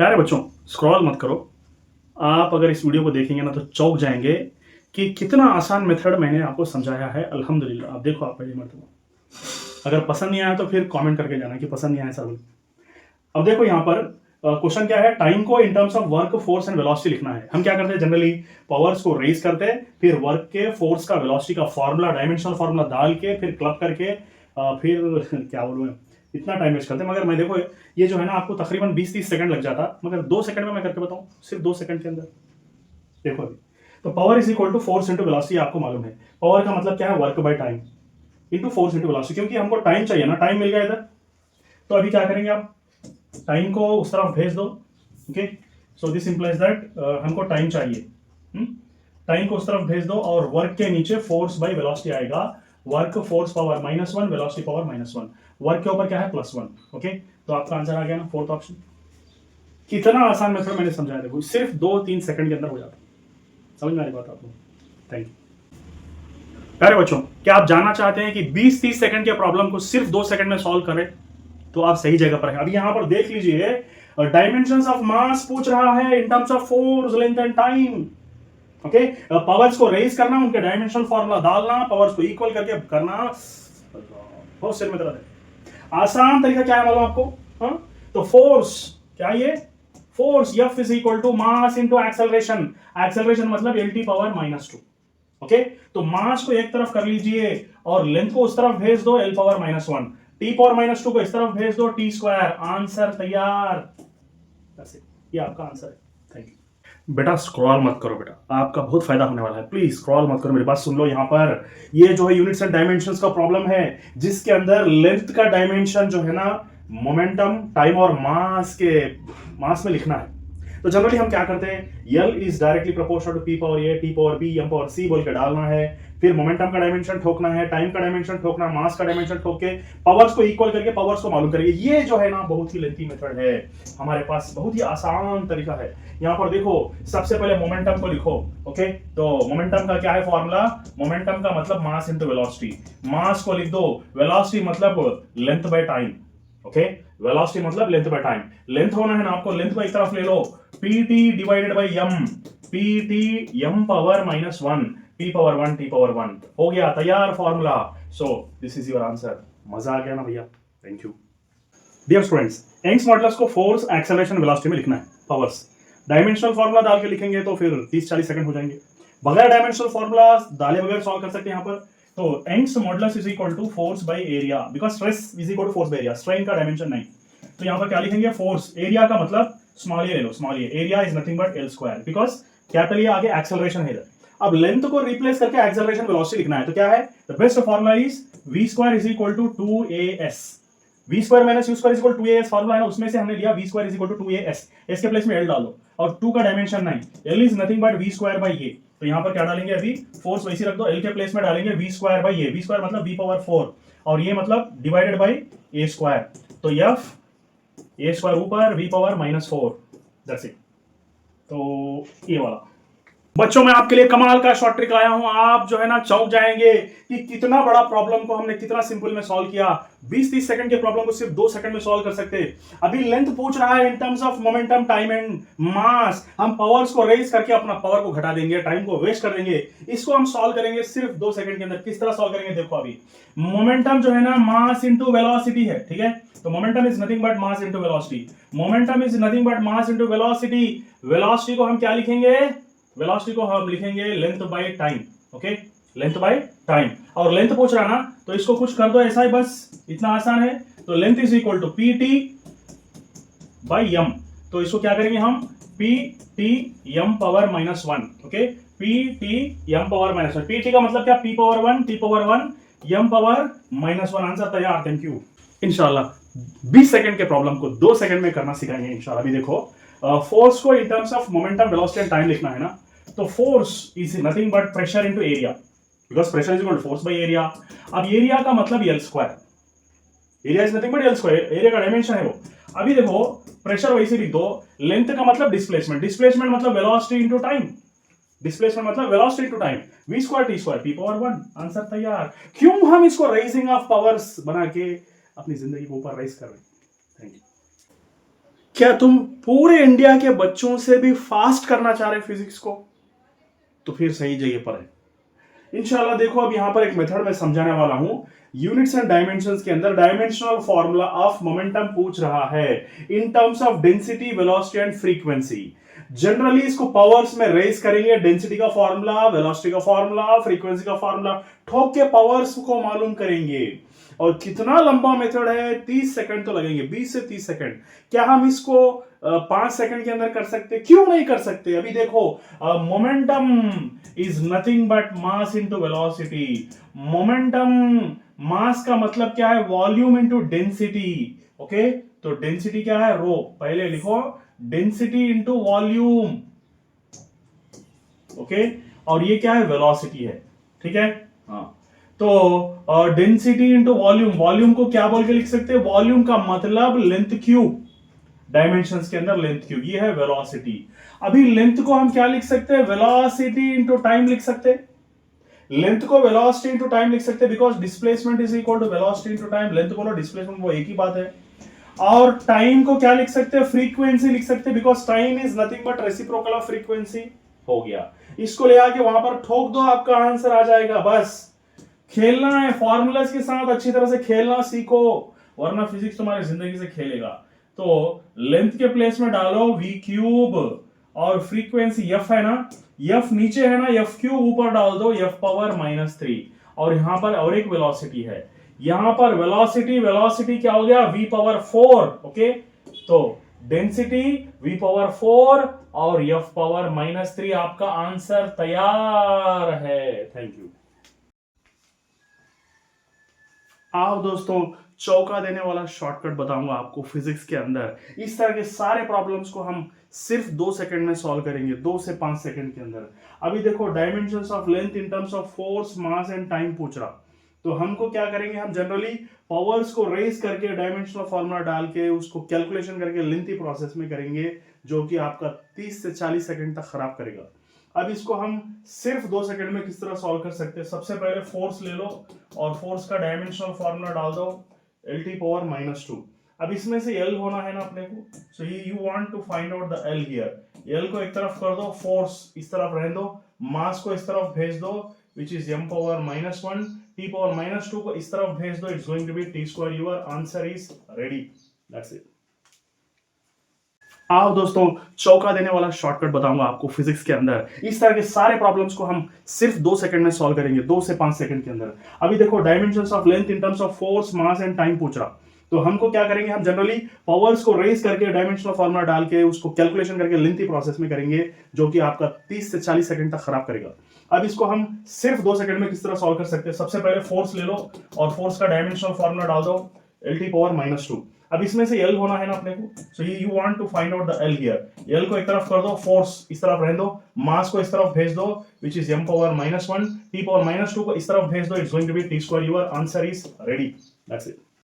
प्यारे बच्चों, स्क्रॉल मत करो। आप अगर इस वीडियो को देखेंगे ना तो चौंक जाएंगे कि कितना आसान मेथड मैंने आपको समझाया है। अल्हम्दुलिल्लाह। आप देखो, आप पहली मर्तबा अगर पसंद नहीं आया तो फिर कमेंट करके जाना कि पसंद नहीं आया सर। अब देखो यहाँ पर क्वेश्चन क्या है, टाइम को in terms of work, force and velocity लिखना है। हम क्या करते हैं, जनरली पावर्स को रेज करते हैं, फिर वर्क के, फोर्स का, वेलोसिटी का फॉर्मूला, डायमेंशनल फॉर्मूला डाल के फिर क्लब करके फिर क्या बोलूँ, इतना टाइम वेस्ट करते हैं। मगर मैं देखो, ये जो है ना आपको तकरीबन 20-30 सेकंड लग जाता, मगर 2 सेकंड में मैं करके बताऊं, सिर्फ 2 सेकंड के अंदर। देखो अभी तो power is equal to force into velocity. आपको मालूम है पावर का मतलब क्या है, work by time into force into velocity, क्योंकि हमको टाइम चाहिए ना, टाइम मिल गया इधर। तो अभी क्या करेंगे, आप टाइम को उस तरफ भेज दो। Okay, so this implies that हमको टाइम चाहिए। टाइम को उस तरफ भेज दो और वर्क के नीचे फोर्स बाय वेलोसिटी आएगा। Work force power -1, velocity power -1। Work के ऊपर क्या है, +1। ओके, तो आपका आंसर आ गया ना, फोर्थ ऑप्शन। कितना आसान मेथड मैंने समझाया, देखो सिर्फ 2-3 सेकंड के अंदर हो जाता। समझ में आ रही बात आपको? Thank you. प्यारे बच्चों, क्या आप जानना चाहते हैं कि 20-30 सेकंड के प्रॉब्लम को सिर्फ 2 सेकंड में सॉल्व करें? तो आप सही जगह पर हैं। अभी यहां पर देख लीजिए, डायमेंशंस ऑफ मास पूछ रहा है इन terms of force, length and time. Okay, powers को रेज करना, उनके डायमेंशनल फॉर्मूला डालना, पावर्स को इक्वल करके करना। बहुत सिर में दर्द है। आसान तरीका क्या है मालूम आपको? हाँ, तो फोर्स क्या, ये force F is equal to mass into acceleration. Acceleration मतलब LT पावर -2। ओके, तो मास को एक तरफ कर लीजिए और लेंथ को उस तरफ भेज दो, L पावर -1। T पावर -2 को इस तरफ भेज दो, T²। आंसर तैयार। ये आपका आंसर है। Thank you. बेटा स्क्रॉल मत करो, बेटा आपका बहुत फायदा होने वाला है। प्लीज स्क्रॉल मत करो, मेरी बात सुन लो। यहाँ पर ये जो है यूनिट्स एंड डायमेंशंस का प्रॉब्लम है, जिसके अंदर लेंथ का डायमेंशन जो है ना मोमेंटम, टाइम और मास में लिखना है। तो जनरली हम क्या करते हैं, L is directly proportional to P power A, T power B, M power C बोल के डालना है। फिर मोमेंटम का डायमेंशन ठोकना है, टाइम का डायमेंशन ठोकना, मास का डायमेंशन ठोक के पावर्स को इक्वल करके पावर्स को मालूम करेंगे। ये जो है ना बहुत ही लेंथी मेथड है, हमारे पास बहुत ही आसान तरीका है। यहाँ पर देखो, सबसे पहले मोमेंटम को लिखो। ओके, तो मोमेंटम का क्या है फॉर्मूला? मोमेंटम का मतलब मास इंटू वेलोसिटी। मास को लिख दो, वेलोसिटी मतलब length by time. Okay, velocity मतलब लेंथ बाय टाइम। लेंथ होना है ना आपको, लेंथ को एक तरफ ले लो, PT divided by m। PT m power -1, P power 1, T power 1। हो गया तैयार formula. So this is your answer. मजा आ गया ना भैया? Thank you. Dear students, Young's modulus को फोर्स, एक्सेलरेशन, वेलोसिटी में लिखना है। पावर्स डायमेंशनल फॉर्मूला डाल के लिखेंगे तो फिर 30-40 सेकंड हो जाएंगे। बगैर डायमेंशनल फॉर्मूला डाले बगैर सॉल्व कर सकते हैं यहाँ पर। तो Young's modulus is equal to force by area, because stress is equal to force by area. Strain का डायमेंशन नहीं, तो यहाँ पर क्या लिखेंगे, फोर्स। एरिया का मतलब स्मॉल ए ले लो, small a. Area is nothing but L², because capital a आगे एक्सेलरेशन है इधर। अब लेंथ को रिप्लेस करके एक्सेलरेशन वेलोसिटी लिखना है, तो क्या है, the best formula is V² is equal to 2AS। V² minus U² is equal to 2AS formula है ना, उसमें से हमने लिया V² is equal to 2AS। S के प्लेस में L डाल दो, और 2 का डायमेंशन नहीं, L is nothing but V² by A। तो यहाँ पर क्या डालेंगे, अभी फोर्स वैसे रख दो, L के प्लेस में डालेंगे V² बाय A। V² मतलब V पावर 4 और ये मतलब डिवाइडेड बाय A²। तो F A² ऊपर, V पावर -4, दैट्स इट। तो ये वाला बच्चों, मैं आपके लिए कमाल का शॉर्ट ट्रिक लाया हूं। आप जो है ना चौंक जाएंगे कि कितना बड़ा प्रॉब्लम को हमने कितना सिंपल में सॉल्व किया। 20-30 सेकंड के प्रॉब्लम को सिर्फ 2 सेकंड में सॉल्व कर सकते। अभी लेंथ पूछ रहा है इन terms of momentum, time and mass. हम पावर्स को रेज करके अपना पावर को घटा देंगे, टाइम को वेस्ट कर देंगे। इसको हम सॉल्व करेंगे सिर्फ 2 सेकंड के अंदर। किस तरह सॉल्व करेंगे देखो। अभी मोमेंटम जो है ना मास इंटू वेलोसिटी है, ठीक है। तो momentum is nothing but mass into velocity. Momentum is nothing but mass into velocity. Velocity को हम क्या लिखेंगे, वेलोसिटी को हम लिखेंगे length by time. Okay, length by time. और लेंथ पूछ रहा ना, तो इसको कुछ कर दो ऐसा ही, बस इतना आसान है। तो length is equal to PT by m। तो इसको क्या करेंगे हम, PT m power -1। Okay, PT m power -1। PT का मतलब क्या, P power 1, T power 1, m power -1। Answer तैयार। Thank you. इंशाल्लाह 20 सेकंड के प्रॉब्लम को 2 सेकंड में करना सिखाएंगे इंशाल्लाह। अभी देखो, फोर्स को in terms of momentum, velocity and time लिखना है ना, तो force is nothing but pressure into area, because pressure is equal to force by area. अब एरिया का मतलब L²। Area is nothing but L², area का dimension है वो। अभी देखो, प्रेशर वैसे लिख दो। लेंथ का मतलब डिस्प्लेसमेंट, डिस्प्लेसमेंट मतलब वेलोसिटी इनटू टाइम, डिस्प्लेसमेंट मतलब velocity into time. V² T² P power 1। Answer तैयार। क्यों हम इसको रेजिंग ऑफ पावर्स बना के अपनी जिंदगी को ऊपर रेज कर रहे हैं। Thank you. क्या तुम पूरे इंडिया के बच्चों से भी फास्ट करना चाह रहे फिजिक्स को? तो फिर सही जगह पर है इंशाल्लाह। देखो अब यहां पर एक मेथड मैं समझाने वाला हूं। यूनिट्स एंड डायमेंशंस के अंदर डायमेंशनल फॉर्मूला ऑफ मोमेंटम पूछ रहा है इन terms of density, velocity and frequency. Generally इसको पावर्स में रेज करेंगे, डेंसिटी का फॉर्मूला, वेलोसिटी का फॉर्मूला, फ्रीक्वेंसी का फॉर्मूला ठोक के पावर्स को मालूम करेंगे। और कितना लंबा मेथड है, 30 सेकंड तो लगेंगे, 20 से 30 सेकंड। क्या हम इसको 5 सेकंड के अंदर कर सकते? क्यों नहीं कर सकते? अभी देखो, momentum is nothing but mass into velocity. Momentum, mass का मतलब क्या है? Volume into density. ओके, तो डेंसिटी क्या है? रो। पहले लिखो डेंसिटी इनटू वॉल्यूम। ओके, और ये क्या है? वेलोसिटी है। ठीक है, हाँ। तो डेंसिटी इंटू वॉल्यूम, वॉल्यूम को क्या बोल के लिख सकते हैं? वॉल्यूम का मतलब लेंथ क्यूब, डायमेंशंस के अंदर लेंथ क्यूब, ये है वेलोसिटी। अभी लेंथ को हम क्या लिख सकते हैं? वेलोसिटी इंटू टाइम लिख सकते हैं। लेंथ को वेलोसिटी इंटू टाइम लिख सकते हैं, because displacement is equal to velocity into time. Length बोलो, डिस्प्लेसमेंट वो एक ही बात है। और टाइम को क्या लिख सकते हैं? फ्रीक्वेंसी लिख सकते हैं, because time is nothing but reciprocal of frequency. हो गया, इसको ले आके वहां पर ठोक दो, आपका आंसर आ जाएगा। बस खेलना है फॉर्मूलाज के साथ, अच्छी तरह से खेलना सीखो, वरना फिजिक्स तुम्हारी जिंदगी से खेलेगा। तो लेंथ के प्लेस में डालो v क्यूब, और फ्रीक्वेंसी f है ना, f नीचे है ना, f क्यूब ऊपर डाल दो, f पावर -3। और यहां पर और एक वेलोसिटी है, यहां पर वेलोसिटी, वेलोसिटी क्या हो गया? v power 4। ओके, तो डेंसिटी v पावर 4 और f पावर -3, आपका आंसर तैयार है। Thank you. आओ दोस्तों, चौका देने वाला शॉर्टकट बताऊंगा आपको फिजिक्स के अंदर। इस तरह के सारे प्रॉब्लम्स को हम सिर्फ 2 सेकंड में सॉल्व करेंगे, 2 से 5 सेकंड के अंदर। अभी देखो, dimensions of length in terms of force, mass and time पूछ रहा। तो हमको क्या करेंगे? हम जनरली पावर्स को रेज करके डायमेंशनल फॉर्मूला डाल के उसको कैलकुलेशन करके लेंथी प्रोसेस में करेंगे, जो कि आपका 30 से 40 सेकंड तक खराब करेगा। अब इसको हम सिर्फ 2 सेकंड में किस तरह सॉल्व कर सकते हैं? सबसे पहले फोर्स ले लो और फोर्स का डायमेंशनल फॉर्मूला डाल दो, LT पावर -2। अब इसमें से L होना है ना अपने को, so you want to find out the L here. L को एक तरफ कर दो, फोर्स इस तरफ रहने दो, मास को इस तरफ भेज दो, which is m power -1, t power -2 को इस तरफ भेज दो, it's going to be t²। Your answer is ready, that's it. आओ दोस्तों, चौका देने वाला शॉर्टकट बताऊंगा आपको फिजिक्स के अंदर। इस तरह के सारे प्रॉब्लम्स को हम सिर्फ 2 सेकंड में सॉल्व करेंगे, 2 से 5 सेकंड के अंदर। अभी देखो, dimensions of length in terms of force, mass and time पूछ रहा। तो हमको क्या करेंगे? हम जनरली पावर्स को रेज करके डायमेंशनल फॉर्मूला डाल के उसको कैलकुलेशन करके लेंथी प्रोसेस में करेंगे, जो कि आपका 30 से 40 सेकंड तक खराब करेगा। अब इसको हम सिर्फ 2 सेकंड में किस तरह सॉल्व कर सकते हैं? सबसे पहले फोर्स ले लो और फोर्स का डायमेंशनल फॉर्मूला डाल दो, LT पावर -2। अब इसमें से L होना है ना अपने को, so you want to find out the L here. L को एक तरफ कर दो, फोर्स इस तरफ रहने दो, मास को इस तरफ भेज दो, which is m power -1, t power -2 को इस तरफ भेज दो, it's going to be t²। Your answer is ready, that's it.